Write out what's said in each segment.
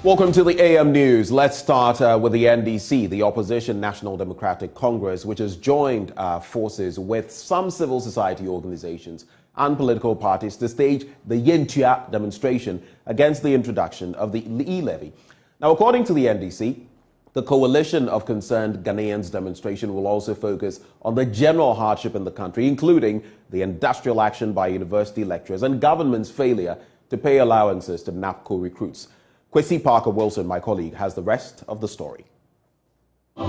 Welcome to the AM News. Let's start with the NDC, the Opposition National Democratic Congress, which has joined forces with some civil society organizations and political parties to stage the Yentua demonstration against the introduction of the e-levy. Now, according to the NDC, the coalition of concerned Ghanaians demonstration will also focus on the general hardship in the country, including the industrial action by university lecturers and government's failure to pay allowances to NAPCO recruits. Kwesi Parker Wilson, my colleague, has the rest of the story. The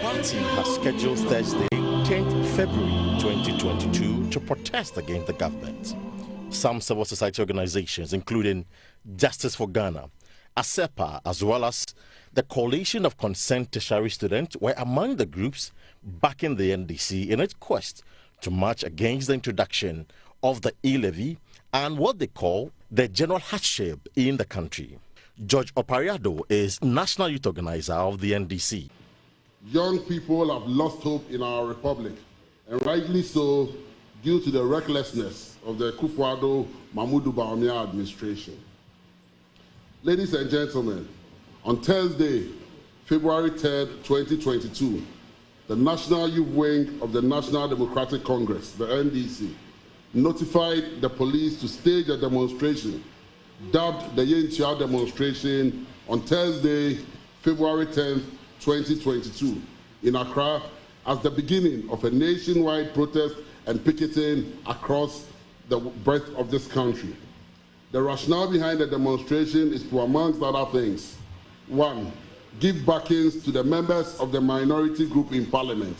party has scheduled Thursday, 10th February 2022, to protest against the government. Some civil society organizations, including Justice for Ghana, ASEPA, as well as the Coalition of Concerned Tertiary Students, were among the groups backing the NDC in its quest to march against the introduction of the e-levy and what they call the general hardship in the country. George Opariado is National Youth Organizer of the NDC. Young people have lost hope in our republic, and rightly so, due to the recklessness of the Kufuor Mahmoud Bawumia administration. Ladies and gentlemen, on Thursday, February 3rd, 2022, the National Youth Wing of the National Democratic Congress, the NDC, notified the police to stage a demonstration dubbed the Yentua demonstration on Thursday, February 10th, 2022, in Accra as the beginning of a nationwide protest and picketing across the breadth of this country. The rationale behind the demonstration is to, amongst other things, 1, give backings to the members of the minority group in Parliament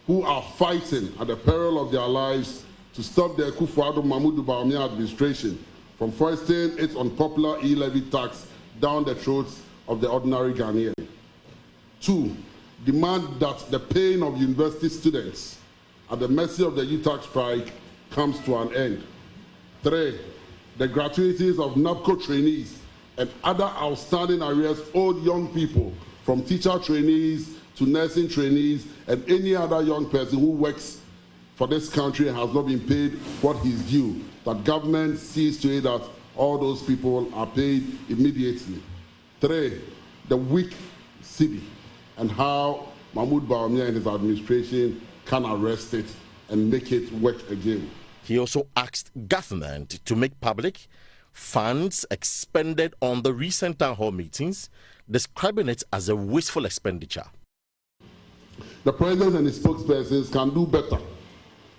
who are fighting at the peril of their lives to stop the Kufuor Mahmoud Bawumia administration from foisting its unpopular e-levy tax down the throats of the ordinary Ghanaian. 2, demand that the pain of university students at the mercy of the UTAC strike comes to an end. 3, the gratuities of NAPCO trainees and other outstanding arrears owed young people, from teacher trainees to nursing trainees and any other young person who works for this country and has not been paid what is due. That government sees to it that all those people are paid immediately. 3, the weak city and how Mahmoud Bawumia and his administration can arrest it and make it work again. He also asked government to make public funds expended on the recent town hall meetings, describing it as a wasteful expenditure. The president and his spokespersons can do better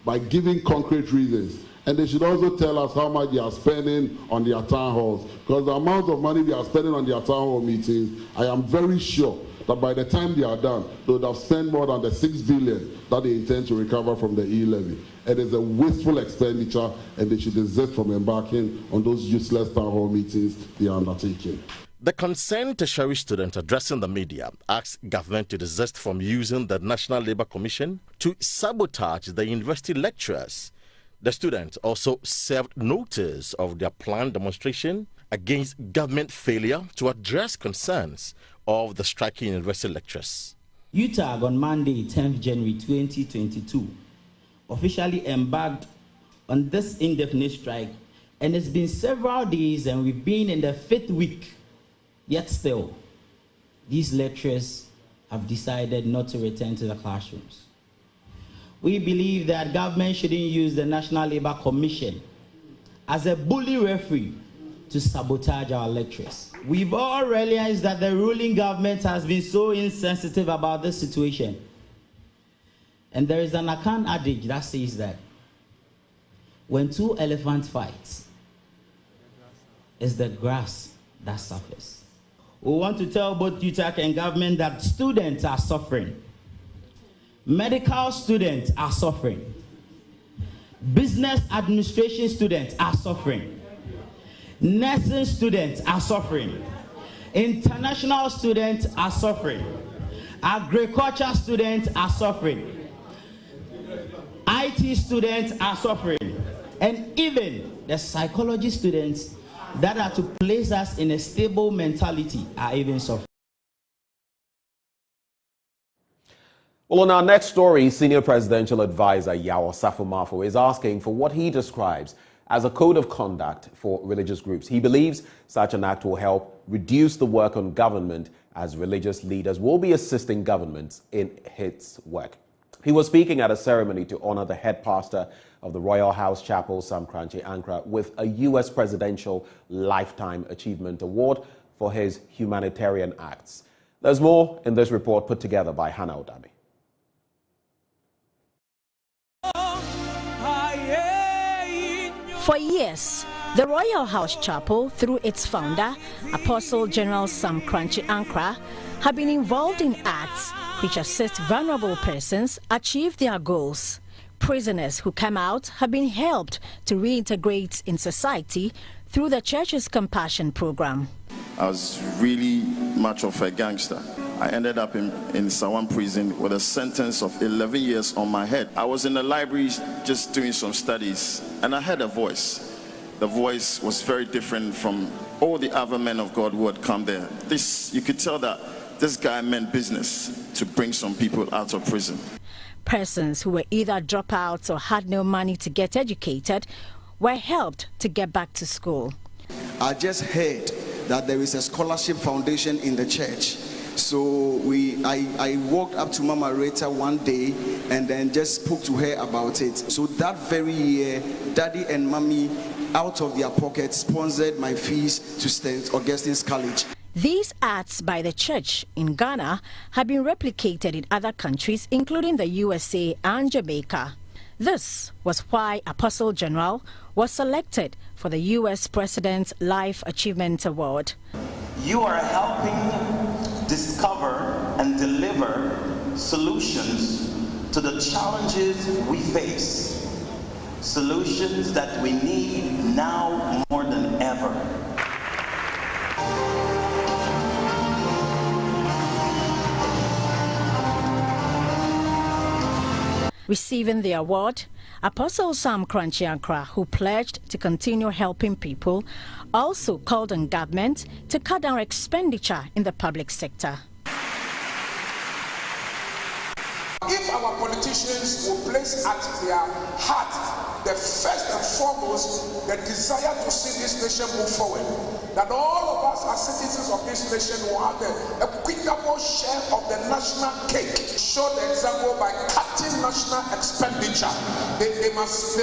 by giving concrete reasons, and they should also tell us how much they are spending on their town halls, because the amount of money they are spending on their town hall meetings, I am very sure that by the time they are done, they would have spent more than the 6 billion that they intend to recover from the e-levy. It is a wasteful expenditure, and they should desist from embarking on those useless town hall meetings they are undertaking. The concerned tertiary student addressing the media asked government to desist from using the National Labour Commission to sabotage the university lecturers. The students also served notice of their planned demonstration against government failure to address concerns of the striking university lecturers. UTAG on Monday, 10th January 2022, officially embarked on this indefinite strike, and it's been several days and we've been in the 5th week, yet still, these lecturers have decided not to return to the classrooms. We believe that government shouldn't use the National Labour Commission as a bully referee to sabotage our lecturers. We've all realized that the ruling government has been so insensitive about this situation. And there is an Akan adage that says that when 2 elephants fight, it's the grass that suffers. We want to tell both UTAC and government that students are suffering. Medical students are suffering. Business administration students are suffering. Nursing students are suffering. International students are suffering. Agriculture students are suffering. IT students are suffering. And even the psychology students that are to place us in a stable mentality are even suffering. Well, on our next story, senior presidential advisor Yao Osafo-Maafo is asking for what he describes as a code of conduct for religious groups. He believes such an act will help reduce the work on government, as religious leaders will be assisting governments in its work. He was speaking at a ceremony to honor the head pastor of the Royal House Chapel, Sam Kranche Ankara, with a U.S. Presidential Lifetime Achievement Award for his humanitarian acts. There's more in this report put together by Hannah Odami. For years, the Royal House Chapel, through its founder, Apostle General Sam Kranche Ankara, have been involved in acts which assist vulnerable persons achieve their goals. Prisoners who come out have been helped to reintegrate in society through the church's compassion program. I was really much of a gangster. I ended up in Sawan prison with a sentence of 11 years on my head. I was in the library just doing some studies, and I heard a voice. The voice was very different from all the other men of God who had come there. You could tell that this guy meant business to bring some people out of prison. Persons who were either dropouts or had no money to get educated were helped to get back to school. I just heard that there is a scholarship foundation in the church. So I walked up to Mama Rita one day and then just spoke to her about it. So that very year, Daddy and Mommy, out of their pockets, sponsored my fees to St. Augustine's College. These acts by the church in Ghana have been replicated in other countries, including the USA and Jamaica. This was why Apostle General was selected for the U.S. President's Life Achievement Award. You are helping discover and deliver solutions to the challenges we face, solutions that we need now more than ever. Receiving the award, Apostle Sam Kranche Ankara, who pledged to continue helping people, also called on government to cut down expenditure in the public sector. If our politicians will place at their heart the first and foremost the desire to see this nation move forward, that all of us as citizens of this nation will have a equitable share of the national cake. Show the example by cutting national expenditure. They must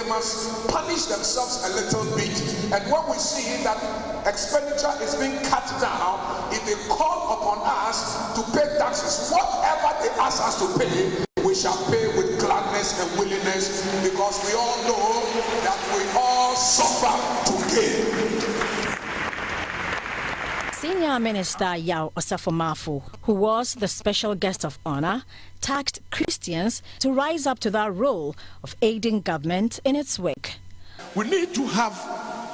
punish themselves a little bit. And when we see that expenditure is being cut down, if they call upon us to pay taxes, whatever they ask us to pay, we shall pay with gladness and willingness, because we all know that we all suffer to gain. Senior Minister Yao Osafo-Maafo, who was the special guest of honor, tasked Christians to rise up to that role of aiding government in its work. We need to have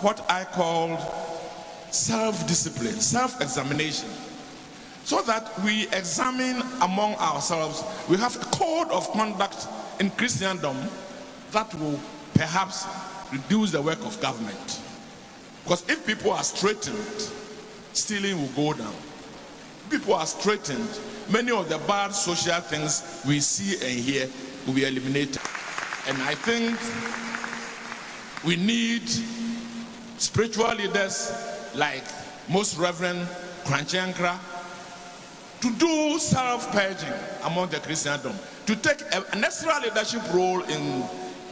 what I call self-discipline, self-examination, so that we examine among ourselves. We have a code of conduct in Christendom that will perhaps reduce the work of government. Because if people are straightened, stealing will go down. People are straightened, many of the bad social things we see and hear will be eliminated. And I think we need spiritual leaders like Most Reverend Kranche Ankara to do self-purging among the Christendom, to take a necessary leadership role in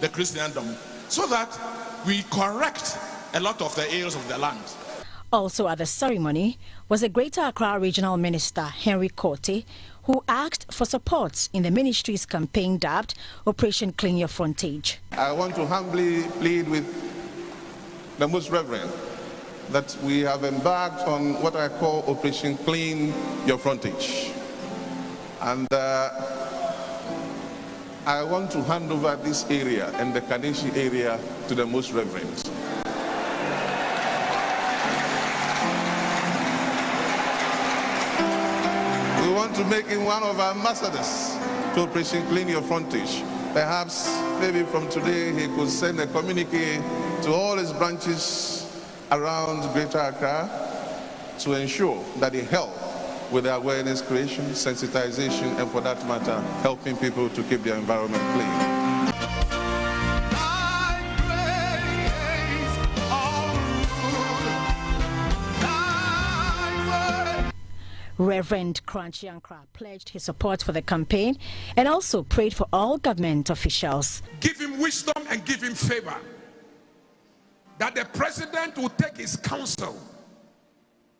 the Christendom, so that we correct a lot of the ills of the land. Also at the ceremony was the Greater Accra Regional Minister, Henry Korte, who asked for support in the ministry's campaign dubbed Operation Clean Your Frontage. I want to humbly plead with the Most Reverend that we have embarked on what I call Operation Clean Your Frontage. And I want to hand over this area and the Kaneshi area to the Most Reverend. We want to make him one of our ambassadors to Operation Clean Your Frontage. Perhaps, maybe from today, he could send a communique to all his branches around Greater Accra to ensure that they help with awareness creation, sensitization, and for that matter, helping people to keep their environment clean. Reverend Crunchy Ankra pledged his support for the campaign and also prayed for all government officials. Give him wisdom and give him favor, that the president will take his counsel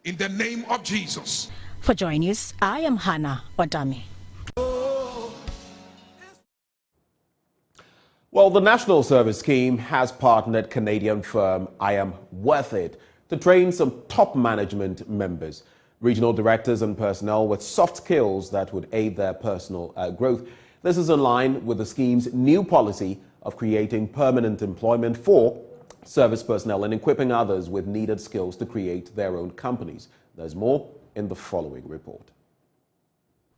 in the name of Jesus. For Joy News, I am Hannah Odami. Well, the National Service Scheme has partnered Canadian firm I Am Worth It to train some top management members, regional directors and personnel with soft skills that would aid their personal growth. This is in line with the scheme's new policy of creating permanent employment for service personnel and equipping others with needed skills to create their own companies. There's more in the following report.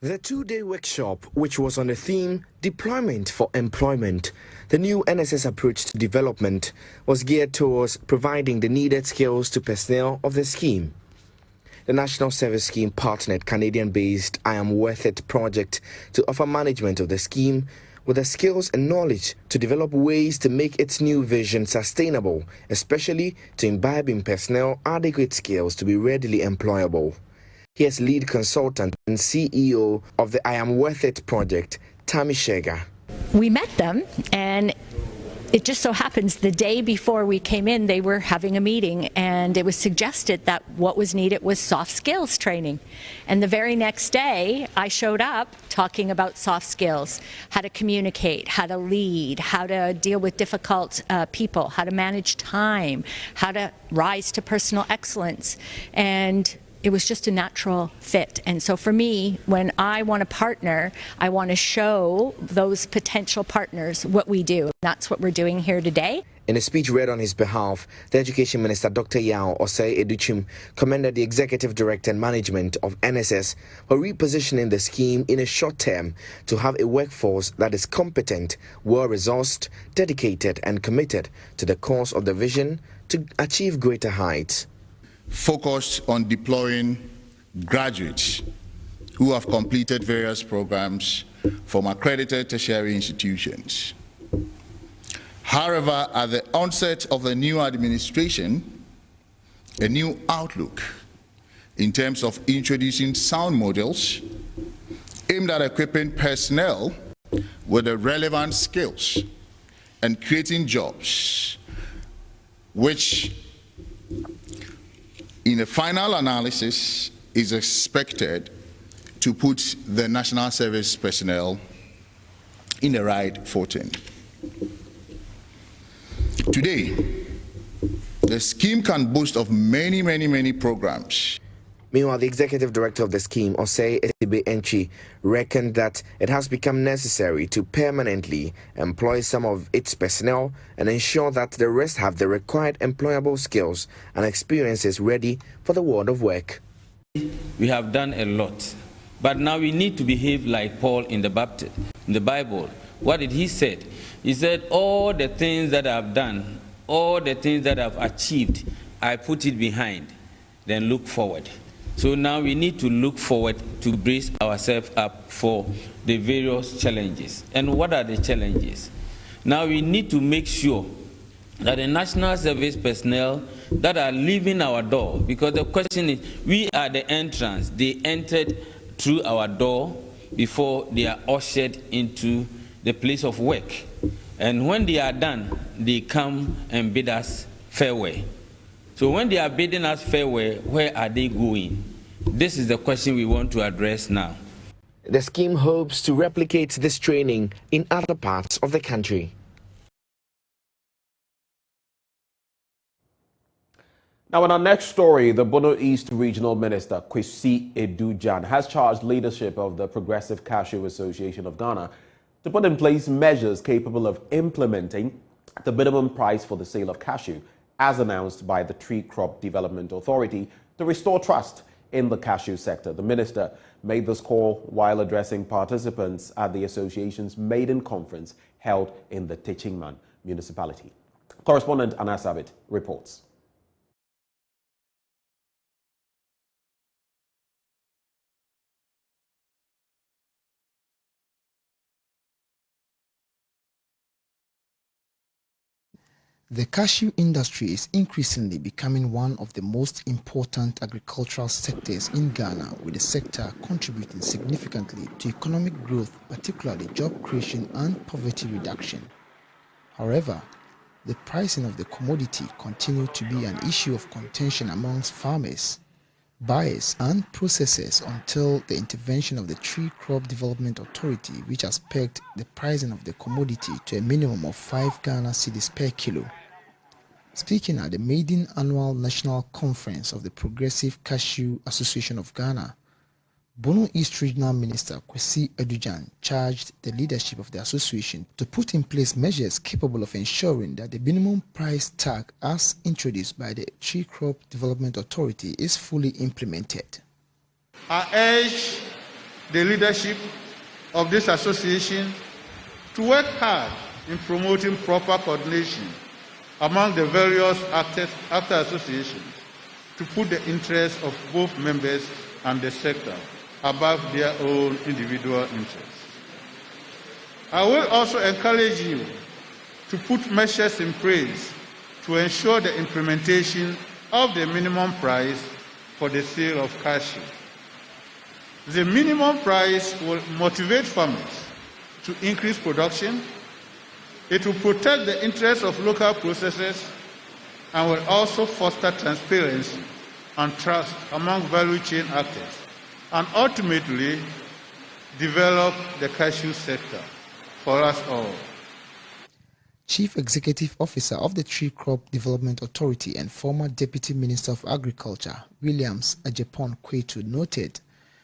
The two-day workshop, which was on the theme Deployment for Employment, the new NSS approach to development, was geared towards providing the needed skills to personnel of the scheme. The National Service Scheme partnered Canadian-based I Am Worth It project to offer management of the scheme with the skills and knowledge to develop ways to make its new vision sustainable, especially to imbibe in personnel adequate skills to be readily employable. Here's lead consultant and CEO of the I Am Worth It project, Tammy Shega. We met them, and it just so happens the day before we came in, they were having a meeting, and it was suggested that what was needed was soft skills training. And the very next day, I showed up talking about soft skills, how to communicate, how to lead, how to deal with difficult people, how to manage time, how to rise to personal excellence. And it was just a natural fit. And so for me, when I want to partner, I want to show those potential partners what we do. That's what we're doing here today. In a speech read on his behalf, the Education Minister Dr. Yao Osei Educhim commended the Executive Director and Management of NSS for repositioning the scheme in a short term to have a workforce that is competent, well-resourced, dedicated and committed to the cause of the vision to achieve greater heights. Focused on deploying graduates who have completed various programs from accredited tertiary institutions. However, at the onset of the new administration, a new outlook in terms of introducing sound models aimed at equipping personnel with the relevant skills and creating jobs, which in a final analysis is expected to put the national service personnel in the right footing. Today, the scheme can boast of many programs. Meanwhile, the executive director of the scheme, Osei Esibe Enchi, reckoned that it has become necessary to permanently employ some of its personnel and ensure that the rest have the required employable skills and experiences ready for the world of work. We have done a lot, but now we need to behave like Paul in the Bible. What did he say? He said, all the things that I've done, all the things that I've achieved, I put it behind, then look forward. So now we need to look forward to brace ourselves up for the various challenges. And what are the challenges? Now we need to make sure that the national service personnel that are leaving our door, because the question is, we are the entrance. They entered through our door before they are ushered into the place of work. And when they are done, they come and bid us farewell. So when they are bidding us farewell, where are they going? This is the question we want to address now. The scheme hopes to replicate this training in other parts of the country. Now, in our next story, the Bono East Regional Minister, Kwesi Edujan, has charged leadership of the Progressive Cashew Association of Ghana to put in place measures capable of implementing the minimum price for the sale of cashew, as announced by the Tree Crop Development Authority, to restore trust in the cashew sector. The minister made this call while addressing participants at the association's maiden conference held in the Tichingman municipality. Correspondent Anna Sabit reports. The cashew industry is increasingly becoming one of the most important agricultural sectors in Ghana, with the sector contributing significantly to economic growth, particularly job creation and poverty reduction. However, the pricing of the commodity continued to be an issue of contention amongst farmers, buyers and processors until the intervention of the Tree Crop Development Authority, which has pegged the pricing of the commodity to a minimum of 5 Ghana cedis per kilo. Speaking at the maiden annual national conference of the Progressive Cashew Association of Ghana, Bono East Regional Minister Kwesi Edujan charged the leadership of the association to put in place measures capable of ensuring that the minimum price tag as introduced by the Tree Crop Development Authority is fully implemented. I urge the leadership of this association to work hard in promoting proper coordination among the various actor associations to put the interests of both members and the sector above their own individual interests. I will also encourage you to put measures in place to ensure the implementation of the minimum price for the sale of cashew. The minimum price will motivate farmers to increase production. It will protect the interests of local processors and will also foster transparency and trust among value chain actors, and ultimately develop the cashew sector for us all. Chief Executive Officer of the Tree Crop Development Authority and former Deputy Minister of Agriculture, Williams Ajepon Kwetu, noted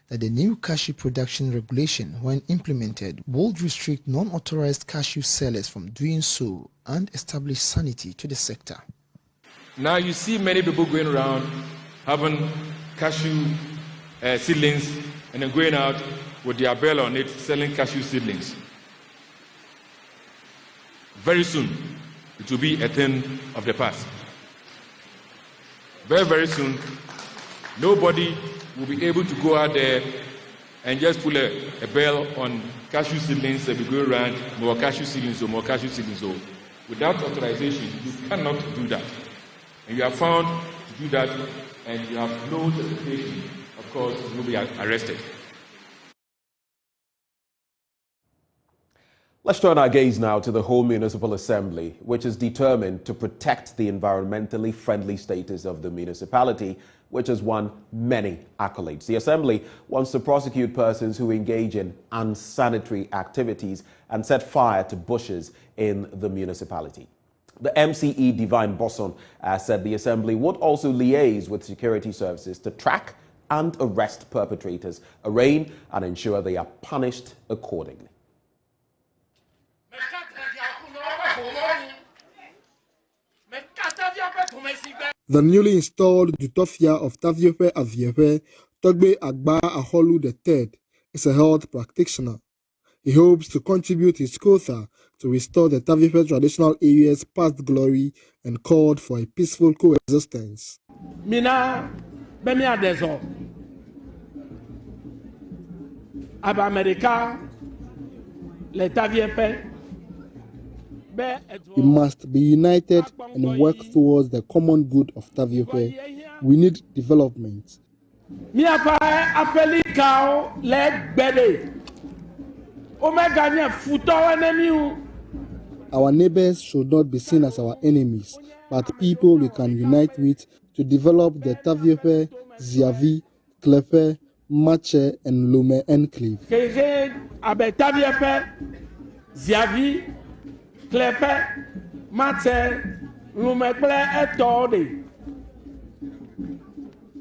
that the new cashew production regulation, when implemented, would restrict non-authorized cashew sellers from doing so and establish sanity to the sector. Now you see many people going around having cashew seedlings and then going out with their bell on it, selling cashew seedlings. Very soon, it will be a thing of the past. Very, very soon, nobody will be able to go out there and just pull a bell on cashew seedlings and be going around more cashew seedlings or more cashew seedlings. So without authorization, you cannot do that. And you are found to do that and you have no certification, of course, you will be arrested. Let's turn our gaze now to the whole Municipal Assembly, which is determined to protect the environmentally friendly status of the municipality, which has won many accolades. The Assembly wants to prosecute persons who engage in unsanitary activities and set fire to bushes in the municipality. The MCE Divine Bosson said the Assembly would also liaise with security services to track and arrest perpetrators, arraign and ensure they are punished accordingly. The newly installed Dutofia of Taviope Aviepe, Togbe Agba Aholu III, is a health practitioner. He hopes to contribute his quota to restore the Taviope traditional area's past glory and called for a peaceful coexistence. Mina, Bemi Adezo, Aba America, Le Taviepe. We must be united and work towards the common good of Taviope. We need development. Our neighbors should not be seen as our enemies, but people we can unite with to develop the Taviope, Ziavi, Klepe, Mache, and Lume enclave. Klepe, Mate, Lumekle, Etode.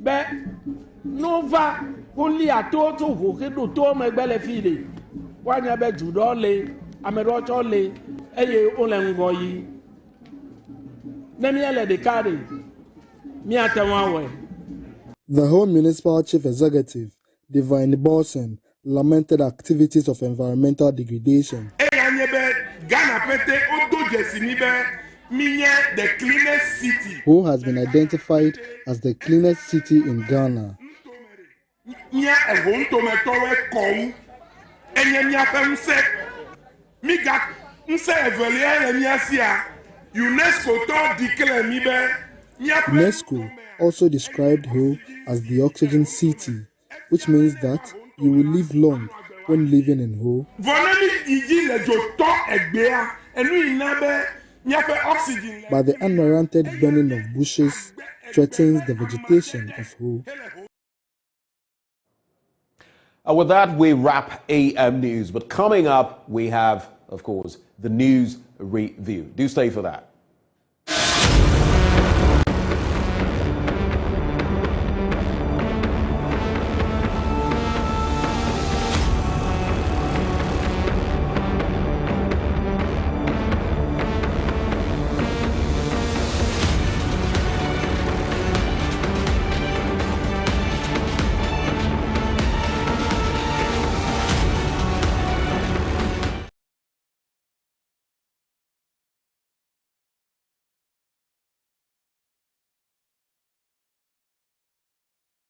Be Nova, only a total who can do Tome Belefide. One yabe Judole, Amerotole, Eye Olengoyi. Nemiele de Kari, Miatawawe. The Home Municipal Chief Executive, Divine Bosson, lamented activities of environmental degradation. The cleanest city. Who has been identified as the cleanest city in Ghana. UNESCO declare mi be. UNESCO also described Ho as the oxygen city, which means that you will live long when living in Ho. But the unwarranted burning of bushes threatens the vegetation of Ho. With that, we wrap AM News. But coming up, we have, of course, the news review. Do stay for that.